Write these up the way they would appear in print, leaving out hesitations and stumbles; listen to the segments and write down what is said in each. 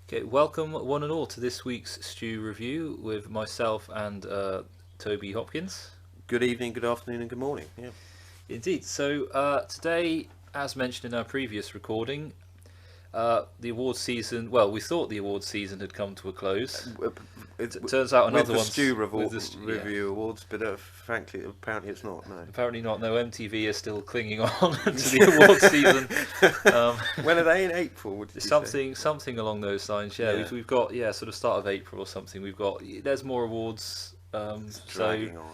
Okay, welcome one and all to this week's Stew Review with myself and Toby Hopkins. Good evening, good afternoon, and good morning. Yeah. Indeed. So today, as mentioned in our previous recording, the awards season. Well, we thought the awards season had come to a close. It turns out another with one's the Stew with the Review Awards, but frankly, apparently it's not. No. Apparently not. No, MTV is still clinging on to the awards season. When are they in April? Would you say? Something along those lines. Yeah, Yeah. we've got sort of start of April or something. There's more awards. It's So dragging on.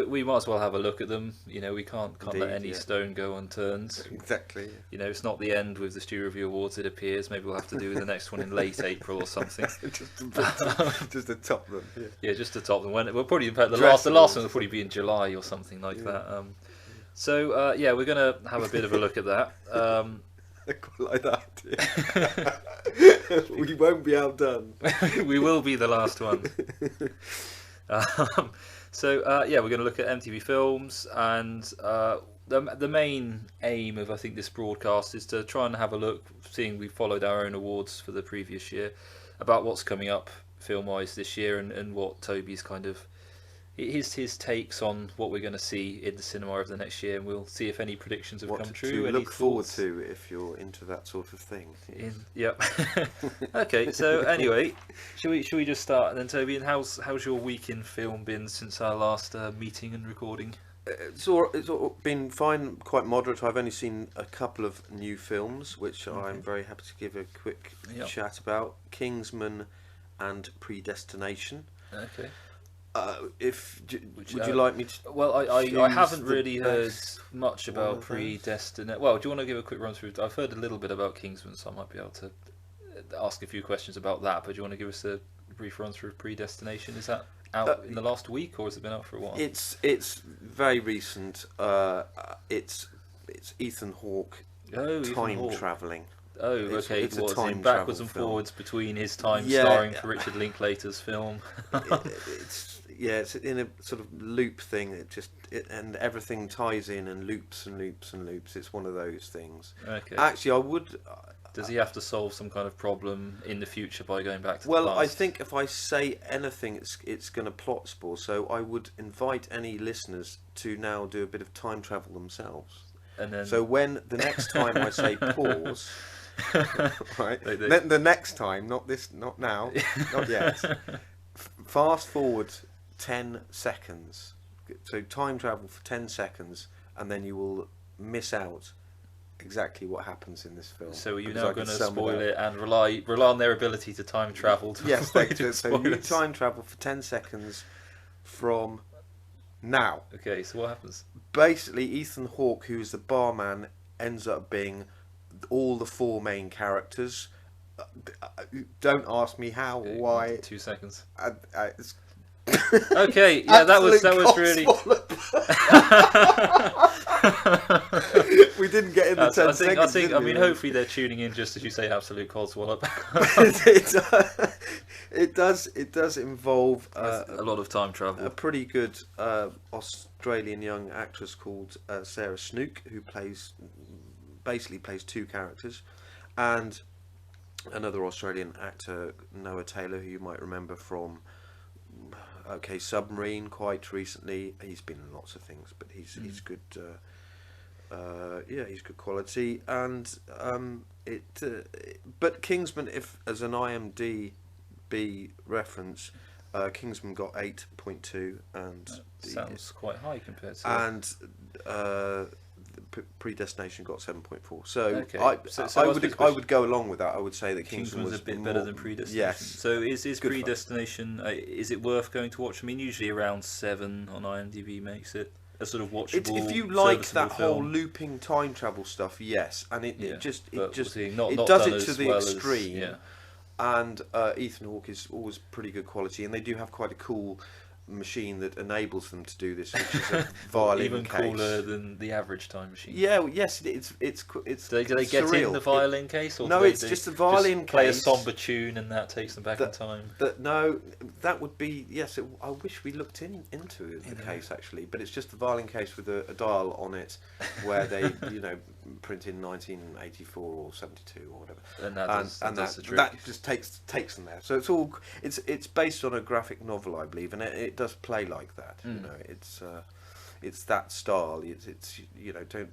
we might as well have a look at them. We can't let Indeed, any yeah. stone go unturned. Exactly. It's not the end with the Stew Review Awards. It appears maybe we'll have to do the next one in late April or something. just to top them. Yeah. Yeah, just to top them. When we'll probably in fact the Dress last one will awards. probably be in July or something like Yeah. that. So we're gonna have a bit of a look at that. Quite like that. Yeah. We won't be outdone. We will be the last one. We're going to look at MTV films, and the main aim of I think this broadcast is to try and have a look, seeing we followed our own awards for the previous year, about what's coming up film-wise this year, and what Toby's kind of his takes on what we're going to see in the cinema over the next year, and we'll see if any predictions have What come to true. Any look forward thoughts? to if you're into that sort of thing. Yep. Okay. So anyway, should we just start and then, Toby? And how's your week in film been since our last meeting and recording? It's been fine, quite moderate. I've only seen a couple of new films, which I'm very happy to give a quick Yep. chat about. Kingsman and Predestination. Okay. Would you like me to? Well, I choose haven't the really heard best much one about of those? Predestination. Well, do you want to give a quick run through? I've heard a little bit about Kingsman, so I might be able to ask a few questions about that. But do you want to give us a brief run through of Predestination? Is that out in the last week, or has it been out for a while? It's very recent. It's Ethan Hawke Ethan time Hawke. travelling. Oh, It's- okay. it's a What's time in backwards travel and film. forwards between his time Yeah. starring for Richard Linklater's film? It's in a sort of loop thing. And everything ties in and loops and loops and loops. It's one of those things. Okay. Actually, I would. Does he have to solve some kind of problem in the future by going back to Well, the I past? think if I say anything, it's going to plot spoil. So I would invite any listeners to now do a bit of time travel themselves. And then So when the next time I say pause, right? They- The next time, not now, not yet. Fast forward 10 seconds. So time travel for 10 seconds, and then you will miss out exactly what happens in this film. So are you Because now I can going to sum spoil up. it and rely on their ability to time travel? To Yes, avoid so you spoilers? time travel for 10 seconds from now. Okay, so what happens? Basically, Ethan Hawke, who is the barman, ends up being all the four main characters. Don't ask me how or why. 2 seconds. It's Okay, yeah, that was absolute really. We didn't get in the 10 seconds. I mean, hopefully they're tuning in just as you say absolute codswallop. It does involve A lot of time a travel. pretty good Australian young actress called Sarah Snook, who basically plays two characters, and another Australian actor, Noah Taylor, who you might remember from Submarine quite recently. He's been in lots of things, but he's good. He's good quality, and but Kingsman, if as an IMDb reference, Kingsman got 8.2, and Sounds quite high compared to. and Predestination got 7.4. So Okay. I So I would go along with that. I would say that Kingsman Kingsman was a bit better than Predestination. Yes. So is Good fun. Predestination? Is it worth going to watch? I mean, usually around 7 on IMDb makes it a sort of watchable. If you like serviceable that whole film. looping time travel stuff, yes, and it But just obviously not it not does done it to as the well as- extreme. yeah. And Ethan Hawke is always pretty good quality, and they do have quite a cool machine that enables them to do this, which is a violin Even case. cooler than the average time machine. Yeah, well, yes, it's Do they get surreal. in the violin case, or No, do they, it's just a violin play case a somber tune and that takes them back in time? No, that would be yes. I wish we looked into the case actually, but it's just a violin case with a dial on it, where they printed in 1984 or 72 or whatever, And that does the trick. that just takes them there. So it's based on a graphic novel, I believe, and it does play like that. You know, it's that style. It's you know, don't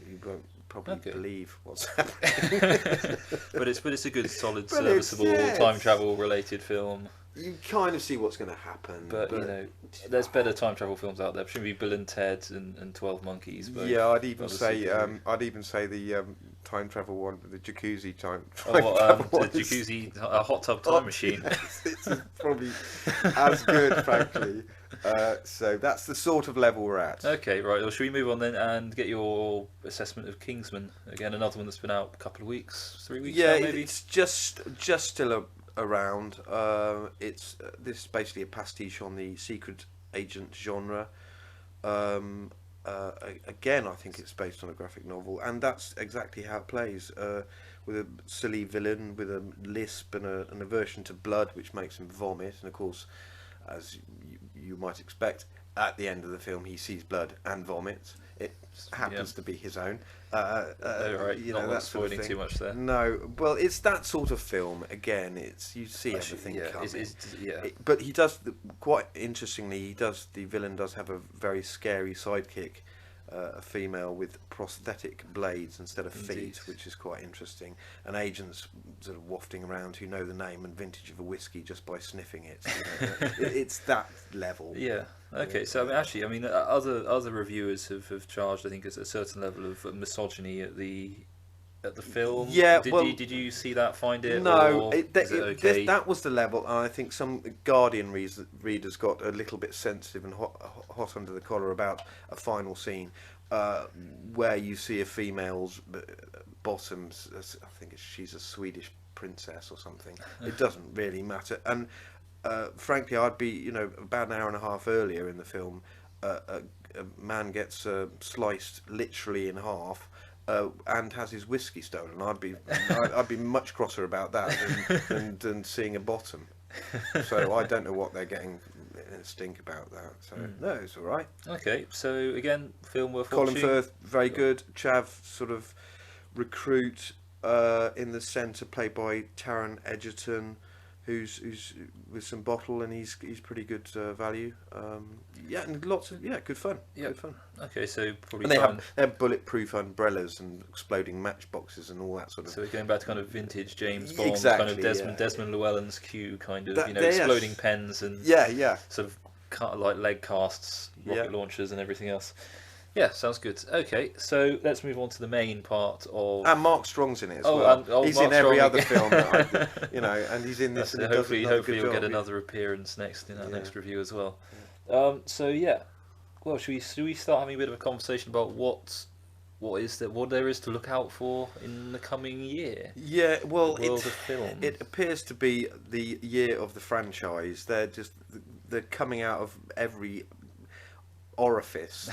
you won't probably believe what's happening. but it's a good, solid, But it's- serviceable yeah, time travel related film. You kind of see what's going to happen, But you know, there's better time travel films out there. Presumably Bill and Ted and 12 Monkeys. But yeah, I'd even say the time travel one, the jacuzzi time. the one is- jacuzzi, a hot tub time machine. Yes, it's probably as good, frankly. So that's the sort of level we're at. Okay, right. Well, should we move on then and get your assessment of Kingsman? Again, another one that's been out a couple of weeks, 3 weeks Yeah, now, maybe? it's just still around. This is basically a pastiche on the secret agent genre. Again, I think it's based on a graphic novel, and that's exactly how it plays. With a silly villain with a lisp and an aversion to blood, which makes him vomit. And of course, as you might expect, at the end of the film, he sees blood and vomits. It happens to be his own. Right. You Not know, that sort of spoiling thing. too much there. No, well, it's that sort of film. Again, it's you see everything yeah, coming. yeah. But he does quite interestingly. The villain does have a very scary sidekick, a female with prosthetic blades instead of feet, Indeed. which is quite interesting. And agents sort of wafting around who know the name and vintage of a whiskey just by sniffing it. You know, it's that level. Yeah. Okay. So I mean, other reviewers have charged, I think, a certain level of misogyny at the film. Yeah. Did you see that? Find it? No, or is it okay? that was the level, and I think some Guardian readers got a little bit sensitive and hot under the collar about a final scene where you see a female's bottoms. I think she's a Swedish princess or something. It doesn't really matter, and frankly, I'd be about an hour and a half earlier in the film, a man gets sliced literally in half. And has his whiskey stolen. I'd be much crosser about that than seeing a bottom. So I don't know what they're getting in a stink about that. So no, it's all right. Okay, so again, film worth Colin watching. Firth, very good. Chav, sort of recruit in the centre, played by Taron Egerton, who's with some bottle, and he's pretty good value. Yeah, and lots of good fun. Yeah. Good fun. Okay, so probably And they try have bulletproof umbrellas and exploding matchboxes and all that sort of. So we're going back to kind of vintage James Bond, Exactly, kind of Desmond Llewellyn's Q, kind of That- exploding yes. pens and Yeah. sort of like leg casts, rocket Yeah. launchers, and everything else. Yeah, sounds good. Okay, so let's move on to the main part of. And Mark Strong's in it as Oh, well. and- oh, He's Mark in every Strong other again. film, and he's in this. So And he does hopefully another you'll good get job. another appearance next in our Yeah. next review as well. So yeah, well, should we start having a bit of a conversation about what there is to look out for in the coming year? Yeah, well, World of film. it appears to be the year of the franchise. They're coming out of every orifice,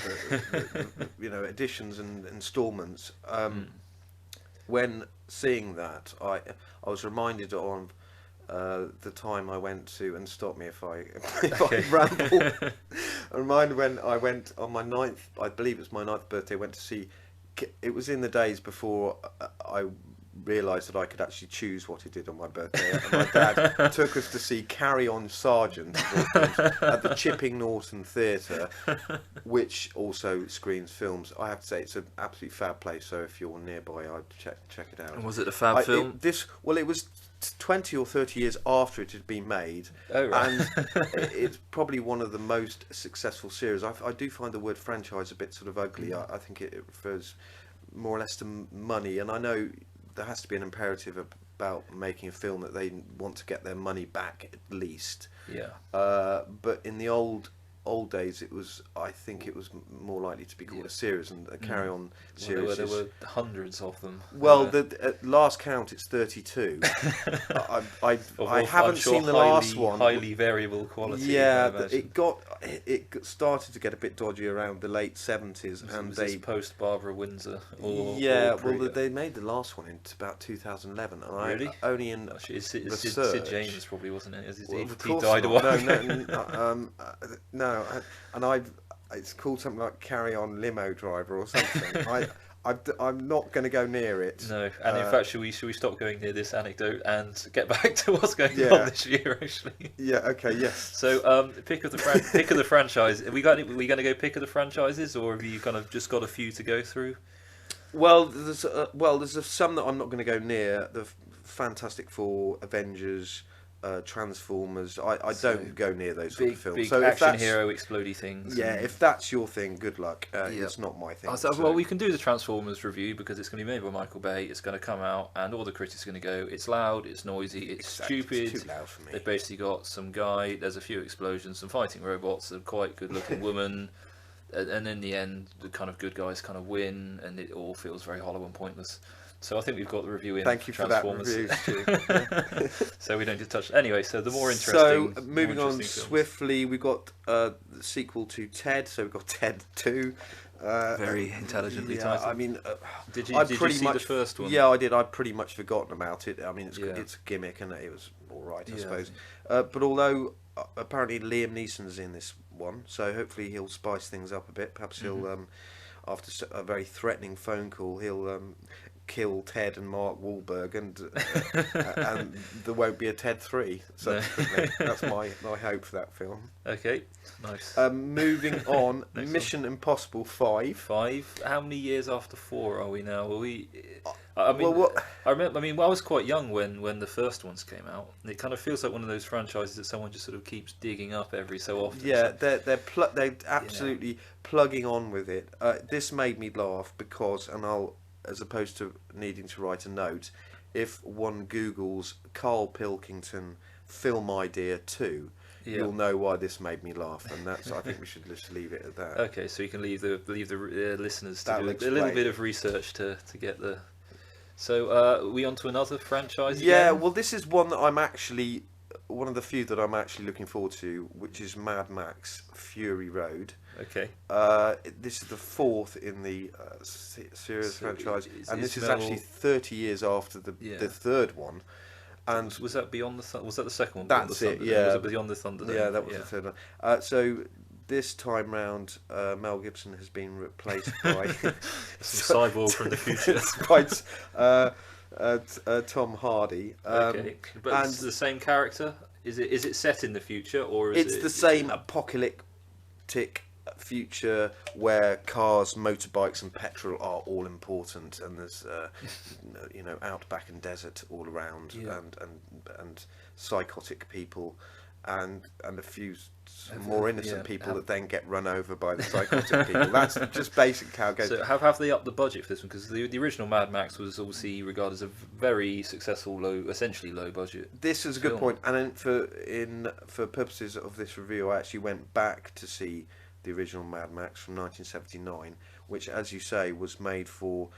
editions and installments. When seeing that, I was reminded of the time I went to, and stop me if I ramble. I reminded when I went on my 9th, I believe it's my 9th birthday. Went to see. It was in the days before I realised that I could actually choose what he did on my birthday. And my dad took us to see Carry On Sergeant at the Chipping Norton Theatre, which also screens films. I have to say it's an absolutely fab place. So if you're nearby, I'd check it out. And was it a fab film? It was 20 or 30 years after it had been made, Oh, right. and it's probably one of the most successful series. I do find the word franchise a bit sort of ugly. I think it refers more or less to money, and I know there has to be an imperative about making a film that they want to get their money back at least. Yeah. But in the old days, I think it was more likely to be called a series, and a Carry On series. There were hundreds of them. Well, at last count, it's 32. I haven't seen the last one. Highly variable quality. Yeah, I imagine. it started to get a bit dodgy around the late 70s, and Was this post Barbara Windsor. Or well, they made the last one in about 2011, and Really? I only in Actually, Sid research. James probably wasn't it? Well, He of course died a not. while. No, and it's called something like Carry On Limo Driver or something. I'm not going to go near it. No, and in fact, should we stop going near this anecdote and get back to what's going Yeah. on this year? Actually, Yeah. Okay. Yes. so pick of the franchise. Are we going to go pick of the franchises, or have you kind of just got a few to go through? Well, there's some that I'm not going to go near. The Fantastic Four, Avengers, Transformers. I So, don't go near those sort of films. Big So if action that's hero explodey things. yeah, and- if that's your thing, good luck. It's not my thing. So, so- well, we can do the Transformers review because it's going to be made by Michael Bay. It's going to come out, and all the critics are going to go, it's loud, it's noisy, it's Exactly, stupid. It's too loud for me. They've basically got some guy, there's a few explosions, some fighting robots, a quite good looking woman, and in the end, the kind of good guys kind of win, and it all feels very hollow and pointless. So I think we've got the review in. Thank you for that Transformers. review, Stu. So we don't just touch. Anyway, so the more So interesting. moving more on interesting films. swiftly, we've got the sequel to Ted. So we've got Ted 2. Very intelligently yeah, titled. I mean, Did I you pretty see much the first one? Yeah, I did. I'd pretty much forgotten about it. I mean, it's Yeah. it's a gimmick, and it was all right, I Yeah. suppose. But although apparently Liam Neeson's in this one, so hopefully he'll spice things up a bit. Perhaps he'll, after a very threatening phone call, he'll kill Ted and Mark Wahlberg, and there won't be a Ted 3. Subsequently, that's my hope for that film. Okay, nice. Moving on, Next Mission Impossible 5. 5. How many years after 4 are we now? Are we? I mean, Well, what- I remember. I mean, I was quite young when the first ones came out. And it kind of feels like one of those franchises that someone just sort of keeps digging up every so often. Yeah, So- they're absolutely plugging on with it. This made me laugh because, as opposed to needing to write a note, if one Googles Carl Pilkington film idea 2, Yeah. you'll know why this made me laugh, and that's. I think we should just leave it at that. Okay, so you can leave the listeners to That'll do a little explain. bit of research to get the. So are we on to another franchise? Yeah, again? well, this is one that I'm actually one of the few that I'm actually looking forward to, which is Mad Max Fury Road. Okay. This is the 4th in the series So franchise, and is this is Mel- actually 30 years after the Yeah. 3rd one. And Was that Beyond the Was that the second one? That's Beyond the it, Thunder? yeah. Was it Beyond the Thunder? Then? yeah, that was the 3rd one. So this time round, Mel Gibson has been replaced by Some cyborg from the future. quite Tom Hardy. Okay, but and it's the same character. Is it set in the future or is it's it? the same apocalyptic future where cars, motorbikes, and petrol are all important, and there's outback and desert all around, Yeah. and psychotic people, and a few more innocent yeah, people have- that then get run over by the psychotic people. That's just basically how it goes. So have they upped the budget for this one? Because the original Mad Max was obviously regarded as a very successful essentially low budget. This is a good film. point, and for purposes of this review, I actually went back to see the original Mad Max from 1979, which, as you say, was made for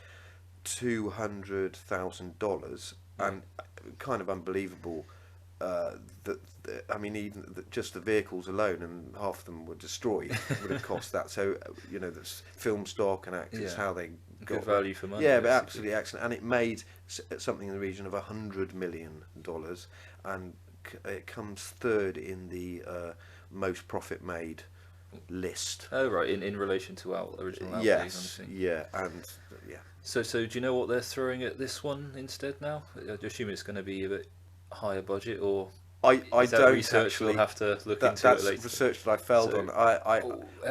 $200,000, and kind of unbelievable. Just the vehicles alone, and half of them were destroyed, would have cost that. So, that's film stock and actors, Yeah. how they Good got value for money. Yeah, but basically. absolutely excellent, and it made something in the region of $100 million, and it comes 3rd in the most profit made list. Oh right, in relation to our original outlays. Yes, I think. yeah, and yeah. So do you know what they're throwing at this one instead now? I assume it's going to be a bit higher budget, or I is that don't research actually. we'll have to look into That's it later. research that I failed So- on.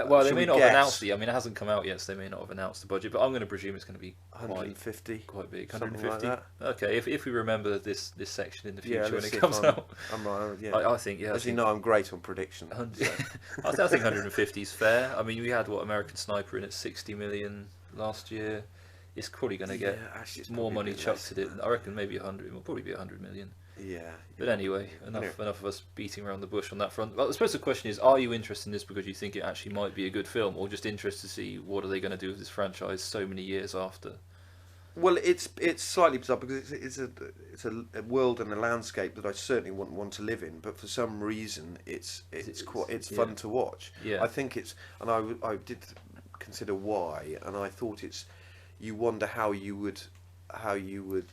Well, they should may we not have guess? announced it. I mean, it hasn't come out yet, so they may not have announced the budget. But I'm going to presume it's going to be 150. quite big. Something like 150. Okay, if we remember this section in the future Yeah, when let's it see if comes out, I'm right. Yeah. I think yeah. As you know, I'm great on prediction. I think 150 is fair. I mean, we had American Sniper in at 60 million last year. It's probably going to get actually, it's more probably money a bit chucked less. at it. I reckon maybe 100. It will probably be 100 million. Yeah. But anyway, enough of us beating around the bush on that front. Well, I suppose the question is, are you interested in this because you think it actually might be a good film, or just interested to see what are they going to do with this franchise so many years after? Well, it's slightly bizarre because it's a world and a landscape that I certainly wouldn't want to live in, but for some reason it's fun to watch. Yeah. I think it's, and I did consider why, and I thought you wonder how you would how you would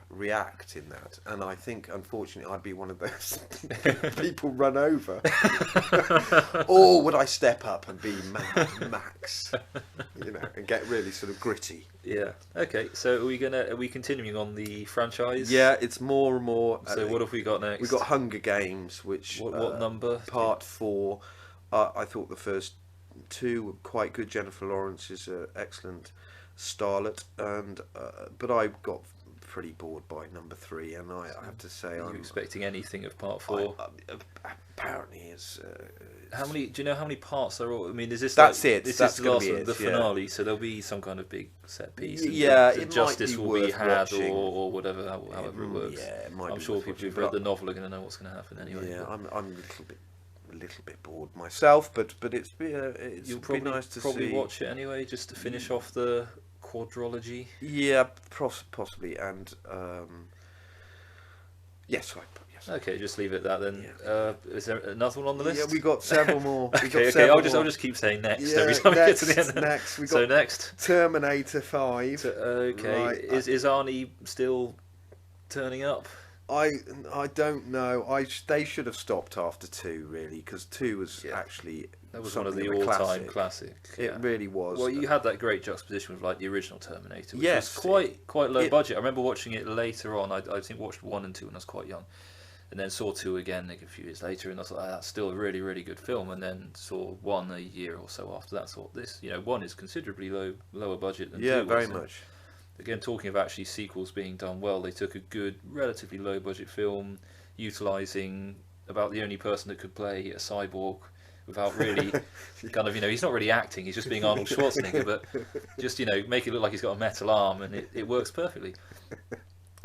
react in that, and I think unfortunately I'd be one of those people run over, or would I step up and be Mad Max, and get really sort of gritty. Yeah. Okay. So are we continuing on the franchise? Yeah, it's more and more. So what have we got next? We've got Hunger Games, which what number? Part 4. I thought the first 2 were quite good. Jennifer Lawrence is an excellent starlet, and but I got pretty bored by number 3, and I have to say, Are you expecting anything of Part 4? Apparently, it's. How many? Do you know how many parts there are? I mean, is this? That's like, it. This That's is the last be one, the it, finale, so there'll be some kind of big set piece. Yeah, and it justice might be will be worth had, watching. or whatever, however it works. Yeah, it might I'm be sure worth people watching, who've read but the novel are going to know what's going to happen anyway. Yeah, but I'm a little bit bored myself, but it's you'll be nice to probably see. watch it anyway, just to finish off the quadrology. Yeah, possibly, and yes. Okay, just leave it at that then. Yeah. Is there another one on the list? Yeah, we got several more. Okay. I'll just keep saying next every time we get to the end. Next, we got So next, Terminator 5. okay, Right. is Arnie still turning up? I don't know. They should have stopped after 2, really, because 2 was actually That was one of something the a all-time classic. It really was. Well, you had that great juxtaposition with like the original Terminator, which Yes, was quite low budget. I remember watching it later on. I think watched 1 and 2 when I was quite young, and then saw 2 again like a few years later, and I was like, that's still a really, really good film. And then saw 1 a year or so after that. Thought this, 1 is considerably lower budget than 2. Yeah, very was. much. Again, talking of actually sequels being done well, they took a good, relatively low budget film, utilising about the only person that could play a cyborg without really kind of, he's not really acting, he's just being Arnold Schwarzenegger, but just, make it look like he's got a metal arm, and it works perfectly.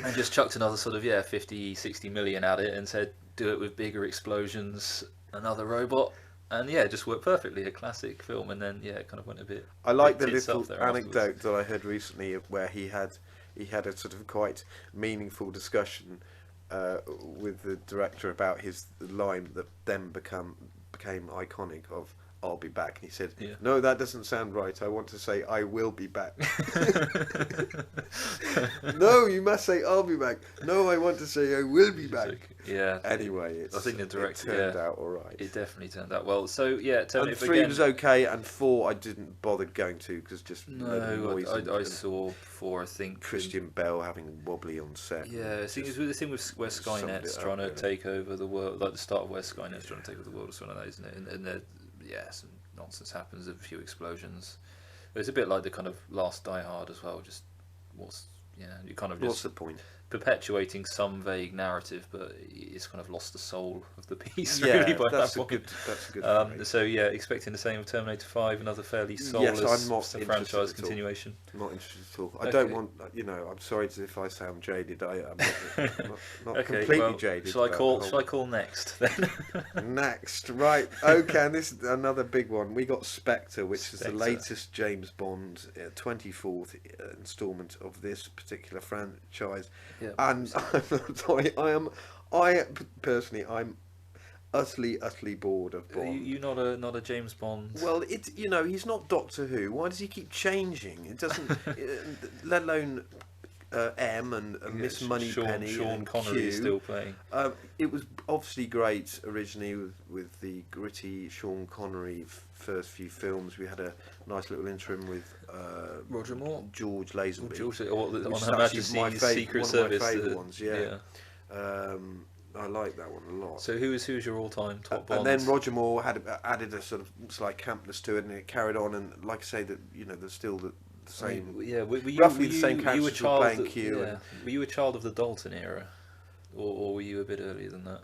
And just chucked another sort of, 50, 60 million at it and said, do it with bigger explosions, another robot. And it just worked perfectly, a classic film, and then it kind of went a bit. I like the tits little up there anecdote afterwards. that I heard recently where he had a sort of quite meaningful discussion with the director about his line that then became iconic of "I'll be back," and he said, "No, that doesn't sound right. I want to say I will be back." No, you must say I'll be back. No, I want to say I will be back. Yeah. Anyway, I think the director turned out all right. It definitely turned out well. So Terminator And 3 was okay, and 4 I didn't bother going to because just No, noise I saw 4. I think Christian Bale having wobbly on set. Yeah, I think it's the thing with where Skynet's trying to take over the world, like the start of where Skynet's trying to take over the world, or something like that, isn't it? And there, some nonsense happens, a few explosions. It's a bit like the kind of last Die Hard as well. Just you kind of just What's the point? Perpetuating some vague narrative, but it's kind of lost the soul of the piece. Yeah, really, by that's that a point. that's a good. Phrase. So expecting the same of Terminator 5, another fairly soulless I'm not franchise interested continuation. I'm not interested at all. I Okay. don't want. I'm sorry if I sound jaded. I'm not Okay, completely well, jaded. Shall I about the call next then? whole- Next, right? Okay, and this is another big one. We got Spectre, which is the Spectre. latest James Bond 24th instalment of this particular franchise. Yeah. And I'm sorry, I'm utterly bored of Bond. You're not a James Bond. Well, he's not Doctor Who. Why does he keep changing? It doesn't, let alone M and Miss Moneypenny. Sean and Connery Q. is still playing. It was obviously great originally with the gritty Sean Connery first few films. We had a nice little interim with Roger Moore, George Lazenby. on which is Her actually Majesty's Secret one Service. of my favourite ones. Yeah. I like that one a lot. So who's your all-time top Bond? And then Roger Moore added a sort of slight campness to it, and it carried on. And like I say, that there's still the same. Roughly the same characters were playing Q. Yeah. Were you a child of the Dalton era, or were you a bit earlier than that?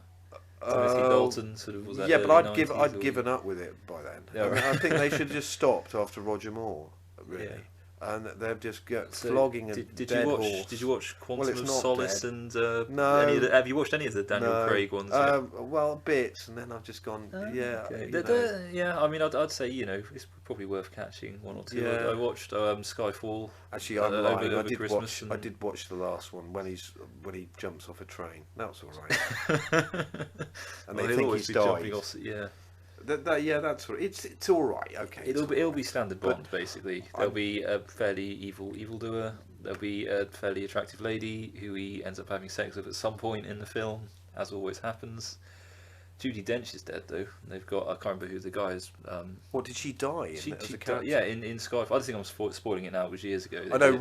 Timothy Dalton sort of was that. Yeah, but early 90s, I'd given up with it by then. Yeah, I think they should have just stopped after Roger Moore, really. Yeah. And they've just got So flogging a did dead you watch? horse. Did you watch Quantum it's of not Solace dead. and No. have you watched any of the Daniel Craig ones? Well, bits, and then I've just gone. Okay. Yeah, Yeah, I mean, I'd say it's probably worth catching one or two. Yeah. I watched Skyfall. Actually, I'm over lying. I Christmas I did watch the last one when he jumps off a train. That was all right. And they think he's died. Yeah. That's all right. It's all right. Okay. It'll be standard Bond basically. There'll be a fairly evildoer there'll be a fairly attractive lady who he ends up having sex with at some point in the film, as always happens. Judi Dench is dead though. They've got, I can't remember who the guy is. What, did she die She as a died, character? yeah, in Skyfall. I don't think I'm spoiling it now. It was years ago. I know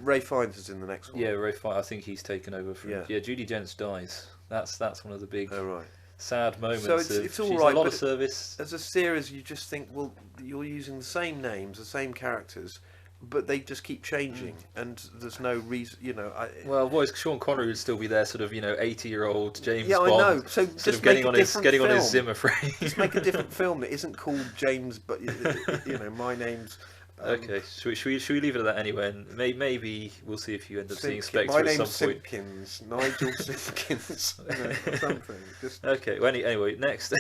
Ray Fiennes is in the next one. Yeah, Ray Fiennes. I think he's taken over from. Yeah. Yeah, Judi Dench dies. That's one of the big Oh, right. sad moments. So it's of, all she's right, a lot but of service. As a series, you just think, well, you're using the same names, the same characters, but they just keep changing, and there's no reason, you know. Well, boys, Sean Connery would still be there, sort of, 80-year-old James Yeah, Bond. I know. So sort just of getting make on a his different getting on his film. Zimmer frame. Just make a different film that isn't called James, but my name's. Okay, should we leave it at that anyway? And maybe we'll see if you end up seeing Spectre My at name's some point. Simpkins, Nigel Simpkins, or something. Just Okay. Well, anyway, next.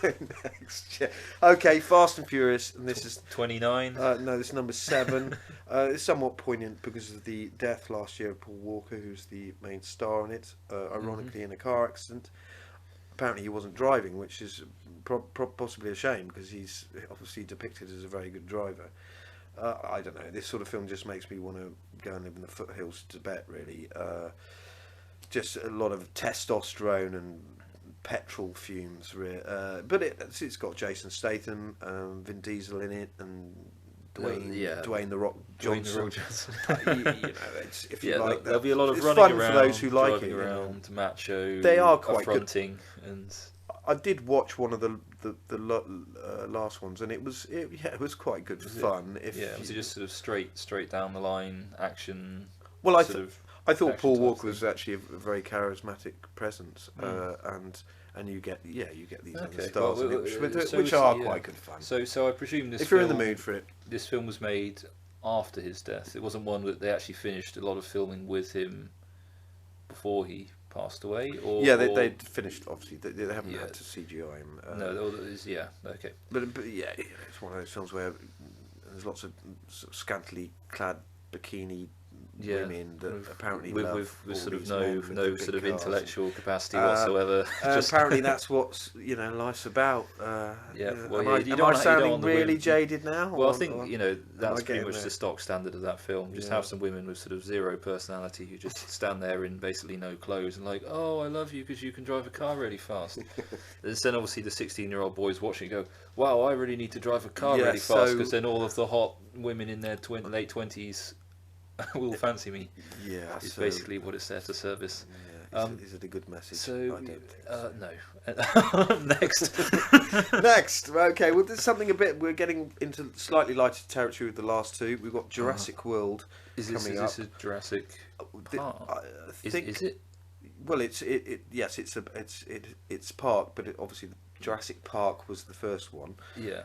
next, yeah. Okay, Fast and Furious, and this is 29. no, this is number 7. It's somewhat poignant because of the death last year of Paul Walker, who's the main star in it. Ironically, in a car accident. Apparently, he wasn't driving, which is possibly a shame because he's obviously depicted as a very good driver. I don't know. This sort of film just makes me want to go and live in the foothills of Tibet. Really, just a lot of testosterone and petrol fumes. But it's got Jason Statham, Vin Diesel in it, and Dwayne the Rock Johnson. If you like that, there'll be a lot of it's running fun around, for those who like driving it. around, macho. They are quite affronting, and I did watch one of the last ones, and it was quite good fun. was it just sort of straight down the line action? Well, I I thought Paul Walker was actually a very charismatic presence, and you get these other stars, which are quite good fun. So I presume this. If you're in the mood for it, this film was made after his death. It wasn't one that they actually finished a lot of filming with him before he passed away. They finished. Obviously, they haven't had to CGI him. Okay. But it's one of those films where there's lots of scantily clad bikini women that apparently with sort of no sort of cars. Intellectual capacity whatsoever. Apparently, that's what life's about. Am I sounding really jaded now? Well, I think that's pretty much the stock standard of that film. Just have some women with sort of zero personality who just stand there in basically no clothes and like, oh, I love you because you can drive a car really fast. And then obviously the 16-year-old boys watching go, wow, I really need to drive a car really fast because then all of the hot women in their late 20s will fancy me. Yeah, it's basically what it's there to service. Yeah, is it a good message? So I don't think no. Next. Next. Okay, well, there's something we're getting into slightly lighter territory with the last two. We've got Jurassic World coming up. Is this a Jurassic Park? Is it? Well, it's Park, but obviously Jurassic Park was the first one. Yeah.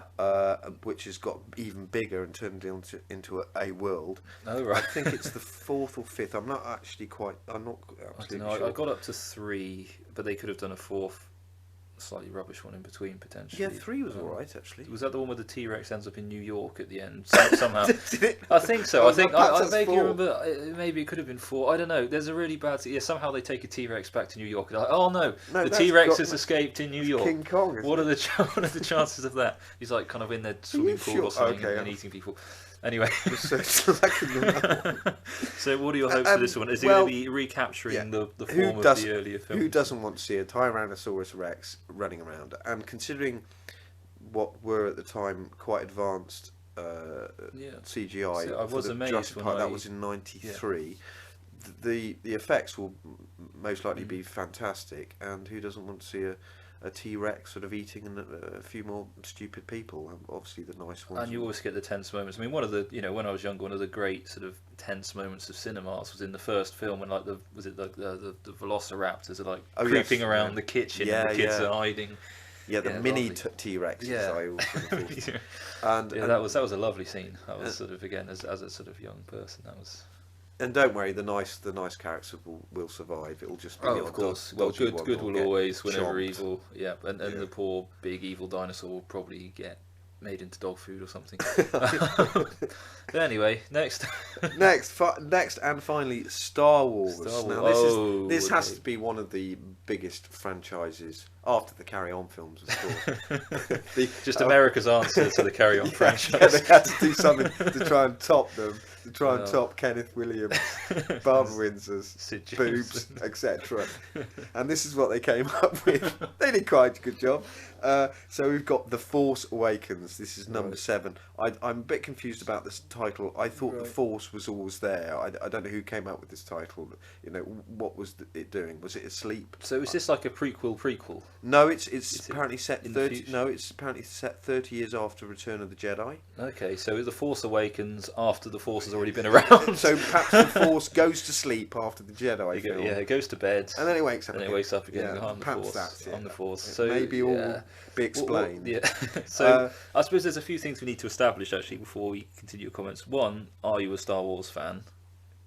Which has got even bigger and turned into a world. Oh right. I think it's the 4th or 5th. I'm not absolutely sure. I got up to 3, but they could have done a 4th, slightly rubbish one in between potentially. Yeah, 3 was alright actually. Was that the one where the T-Rex ends up in New York at the end somehow? I think so. I vaguely remember. Maybe it could have been 4. I don't know. There's a really bad. Somehow they take a T-Rex back to New York. Like, oh no, the T-Rex has escaped in New York. King Kong. What are the chances of that? He's like kind of in their swimming pool or something and eating people. Anyway, so what are your hopes for this one? Is it going to be recapturing the form of the earlier films? Who doesn't want to see a Tyrannosaurus Rex running around? And considering what were at the time quite advanced CGI, so I was amazed Jurassic Park, that was in '93. The effects will most likely be fantastic, and who doesn't want to see a T-Rex sort of eating and a few more stupid people, obviously the nice ones. And you always get the tense moments. I mean, one of the when I was younger, one of the great sort of tense moments of cinemas was in the first film when the velociraptors are like creeping around the kitchen and the kids are hiding. Yeah, the mini T-Rex. Yeah, I also and that was a lovely scene. That was sort of again as a sort of young person. That was. And don't worry, the nice characters will survive. It'll just be of course. Well, good will always win over evil. Yeah, and the poor big evil dinosaur will probably get made into dog food or something. But anyway, next and finally, Star Wars. Star Wars. Now this has to be one of the biggest franchises. after the Carry On films, of course. Just America's answer to the Carry On franchise. Yeah, they had to do something to try and top them, to try and top Kenneth Williams, Barbara Windsor's boobs, etc. And this is what they came up with. They did quite a good job. So we've got The Force Awakens. This is number 7. I'm a bit confused about this title. I thought The Force was always there. I don't know who came up with this title. You know, what was it doing? Was it asleep? So is this like a prequel? No, it's apparently set 30. No, it's apparently set 30 years after Return of the Jedi. Okay, so The Force Awakens after the Force has already been around. So perhaps the Force goes to sleep after the Jedi film. Yeah, it goes to bed. And then it wakes up. And again. it wakes up again Yeah, on the perhaps Force. that's it. On the Force. It So maybe all be explained. Yeah. So I suppose there's a few things we need to establish actually before we continue your comments. One, are you a Star Wars fan?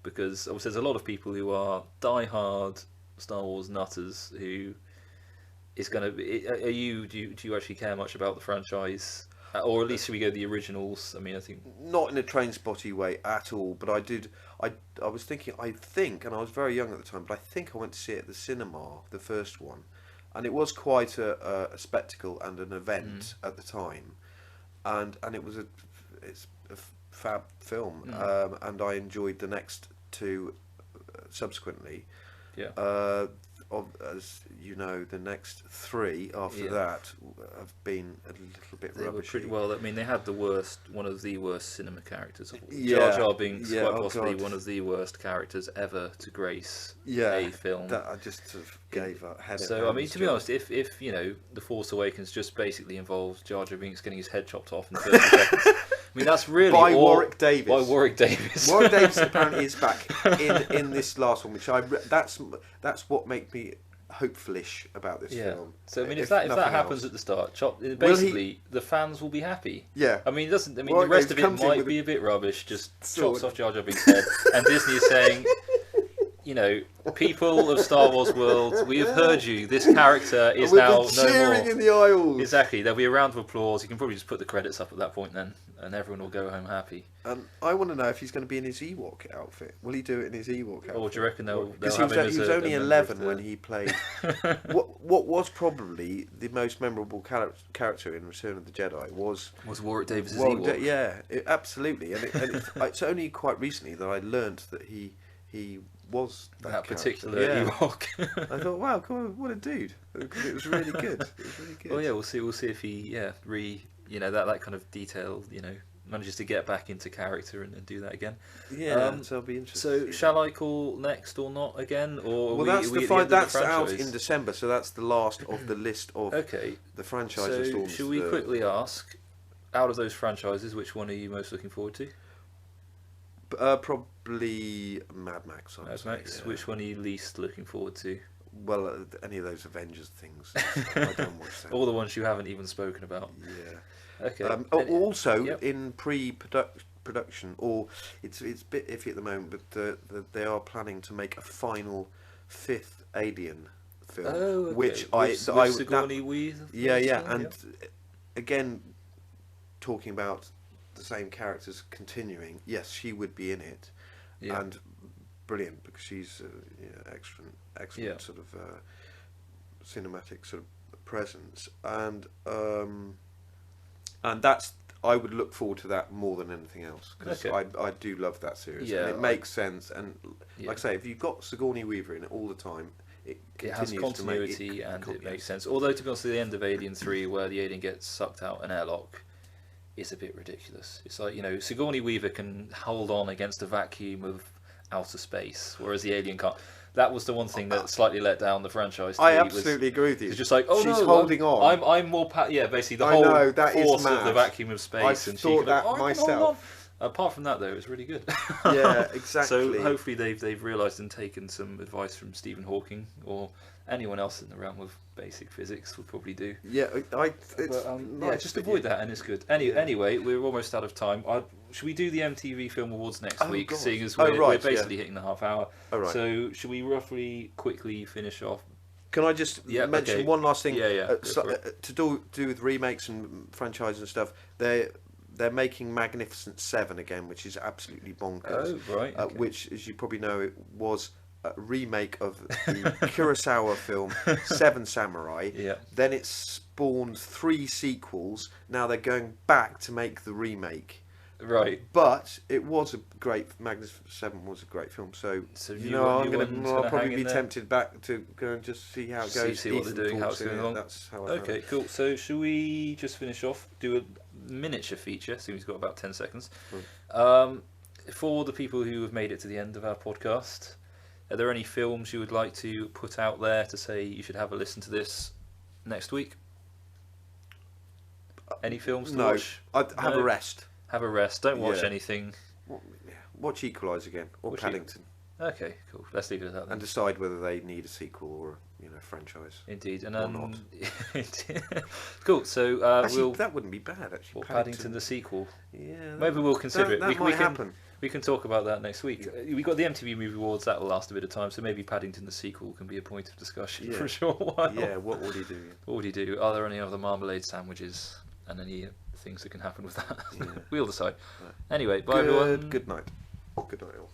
Because obviously there's a lot of people who are die-hard Star Wars nutters who is going to be... Are you? Do you actually care much about the franchise? Or at least should we go the originals? I mean, I think... Not in a train spotty way at all, but I did... I was thinking, and I was very young at the time, but I think I went to see it at the cinema, the first one. And it was quite a spectacle and an event at the time. And it's a fab film. And I enjoyed the next two subsequently. Yeah. As you know, the next 3 after that have been a little bit They rubbish. were pretty well. I mean, they had one of the worst cinema characters. Yeah. Jar Jar Binks, Yeah, quite possibly God. one of the worst characters ever to grace Yeah, a film. that I just sort of gave up. So I mean, to be honest, if you know, The Force Awakens just basically involves Jar Jar Binks getting his head chopped off in 30 seconds. I mean, that's really by Warwick Davis. By Warwick Davis. Warwick Davis apparently is back in this last one, which that's what makes me hopefulish about this film. So I mean, if that happens at the start, basically the fans will be happy. Yeah. I mean, the Warwick rest of Davis it might be a bit rubbish. Just chops off Jar Jar Binks' head, and Disney is saying, you know, people of Star Wars world, we have heard you. This character is now no more. Cheering in the aisles. Exactly. There'll be a round of applause. You can probably just put the credits up at that point then, and everyone will go home happy. And I want to know if he's going to be in his Ewok outfit. Will he do it in his Ewok outfit? Or do you reckon they'll Because have him as he was only a 11 when he played what was probably the most memorable character in Return of the Jedi was Warwick Davis' Ewok. Absolutely. And it's only quite recently that I learned that he was that particular Ewok. Ewok. I thought, wow, come on, what a dude! Because it was really good. It was really good. Well, yeah, we'll see if he that kind of detail, manages to get back into character and do that again. Yeah, so it'll be interesting. So shall I call next or not again, or well, that's out in December, so that's the last of the list of the franchises. So should we quickly ask, out of those franchises, which one are you most looking forward to? Probably Mad Max. Mad Max. Yeah. Which one are you least looking forward to? Well, any of those Avengers things. I don't watch them. All the ones you haven't even spoken about. Yeah. Okay. Also, in pre-production, or it's a bit iffy at the moment, but they are planning to make a final 5th Alien film, which Sigourney Weaver. And again, talking about the same characters continuing. Yes, she would be in it, and brilliant because she's excellent sort of cinematic sort of presence, and that's I would look forward to that more than anything else because I do love that series. And it makes sense, and like I say, if you've got Sigourney Weaver in it all the time, it has continuity and it makes sense. Although to be honest, at the end of Alien 3, where the alien gets sucked out an airlock, is a bit ridiculous. It's like, Sigourney Weaver can hold on against a vacuum of outer space, whereas the alien can't. That was the one thing that slightly let down the franchise. I absolutely agree with you. It's just like, she's holding on. I'm more. Basically, the whole force of the vacuum of space. I thought that myself. Apart from that, though, it was really good. Yeah, exactly. So hopefully they've realised and taken some advice from Stephen Hawking or anyone else in the realm of basic physics would probably do. Yeah, just avoid that, and it's good. Anyway, we're almost out of time. Should we do the MTV Film Awards next week? God. Seeing as we're basically hitting the half hour. Oh, right. So should we quickly finish off? Can I just mention one last thing? To do with remakes and franchises and stuff. They're making Magnificent Seven again, which is absolutely bonkers. Oh, right. Okay. Which, as you probably know, it was a remake of the Kurosawa film Seven Samurai. Yeah. Then it spawned 3 sequels. Now they're going back to make the remake. Right. But it was a great. Magnificent Seven was a great film. So I'll probably be tempted back to go and just see how it goes. See what they're doing, how it's going along. That's how I Okay, cool. So shall we just finish off? Do a miniature feature. So we've got about 10 seconds. For the people who have made it to the end of our podcast, are there any films you would like to put out there to say you should have a listen to this next week? Any films to watch? I'd have a rest. Have a rest. Don't watch anything. Watch Equalize again or Paddington. Okay, cool. Let's leave it at that then. And decide whether they need a sequel or a franchise. Indeed, and or not. Cool. So actually, that wouldn't be bad. Actually, or Paddington the sequel. Yeah, maybe we'll consider it. That might happen. We can talk about that next week. We got the MTV Movie Awards. That will last a bit of time, so maybe Paddington the sequel can be a point of discussion for a short while. Yeah. What would he do? What would he do? Are there any other marmalade sandwiches and any things that can happen with that? Yeah. We'll decide. Right. Anyway, bye everyone. Good night. Good night all.